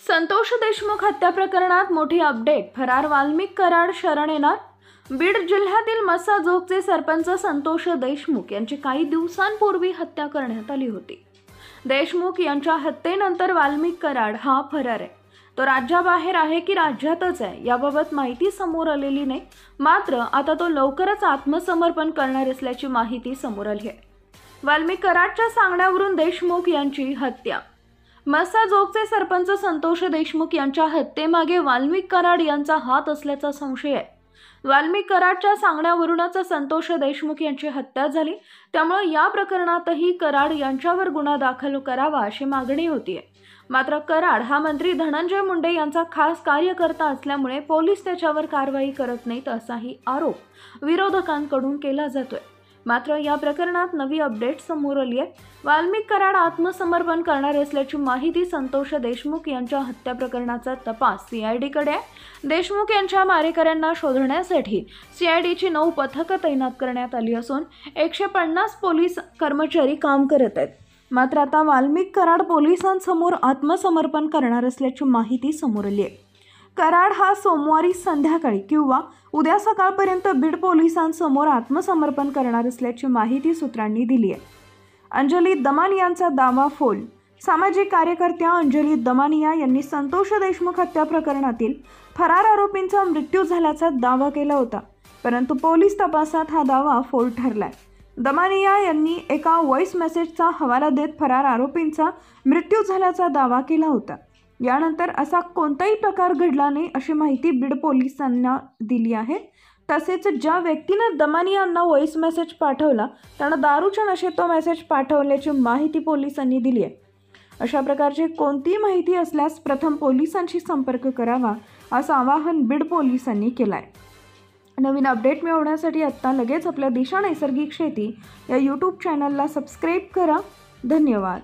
संतोष देशमुख हत्या प्रकरणात मोठी अपडेट. फरार वाल्मिक कराड शरण येणार. बीड जिल्ह्यातील मस्साजोगचे सरपंच संतोष देशमुख यांची काही दिवसांपूर्वी हत्या करण्यात आली होती. देशमुख यांच्या हत्येनंतर वाल्मिक कराड हा फरार आहे. तो राज्याबाहेर आहे की राज्यातच आहे याबाबत माहिती समोर आलेली नाही. मात्र आता तो लवकरच आत्मसमर्पण करणार असल्याची माहिती समोर आली आहे. वाल्मिक कराडच्या सांगण्यावरून देशमुख यांची हत्या. मस्साजोगचे सरपंच संतोष देशमुख यांच्या हत्येमागे वाल्मिक कराड यांचा हात असल्याचा संशय आहे. वाल्मिक कराडच्या सांगण्यावरूनच संतोष देशमुख यांची हत्या झाली. त्यामुळे या प्रकरणातही कराड यांच्यावर गुन्हा दाखल करावा अशी मागणी होतीये. मात्र कराड हा मंत्री धनंजय मुंडे यांचा खास कार्यकर्ता असल्यामुळे पोलीस त्याच्यावर कारवाई करत नाहीत असाही आरोप विरोधकांकडून केला जातोय. मात्र या प्रकरणात नवी अपडेट समोर आली आहे. वाल्मिक कराड आत्मसमर्पण करणार असल्याची माहिती. संतोष देशमुख यांच्या हत्या प्रकरणाचा तपास सीआयडीकडे आहे. देशमुख यांच्या मारेकऱ्यांना शोधण्यासाठी सीआयडीची 9 पथकं तैनात करण्यात आली असून 150 पोलीस कर्मचारी काम करत आहेत. मात्र आता वाल्मिक कराड पोलिसांसमोर आत्मसमर्पण करणार असल्याची माहिती समोर आली आहे. कराड हा सोमवारी संध्याकाळी किंवा उद्या सकाळपर्यंत बीड पोलिसांसमोर आत्मसमर्पण करणार असल्याची माहिती सूत्रांनी दिली आहे. अंजली दमानियांचा दावा फोल. सामाजिक कार्यकर्त्या अंजली दमानिया यांनी संतोष देशमुख हत्या प्रकरणातील फरार आरोपींचा मृत्यू झाल्याचा दावा केला होता, परंतु पोलीस तपासात हा दावा फोल ठरलाय. दमानिया यांनी एका व्हॉइस मेसेजचा हवाला देत फरार आरोपींचा मृत्यू झाल्याचा दावा केला होता. यानंतर असा कोणताही प्रकार घडला नाही अशी माहिती बीड पोलिसांना दिली आहे. तसेच ज्या व्यक्तीने दमानियांना व्हॉइस मेसेज पाठवला त्यानं दारूच्या नशेत तो मेसेज पाठवल्याची माहिती पोलिसांनी दिली आहे. अशा प्रकारची कोणतीही माहिती असल्यास प्रथम पोलिसांशी संपर्क करावा असं आवाहन बीड पोलिसांनी केलं आहे. नवीन अपडेट मिळवण्यासाठी आत्ता लगेच आपल्या दिशा नैसर्गिक शेती या यूट्यूब चॅनलला सबस्क्राईब करा. धन्यवाद.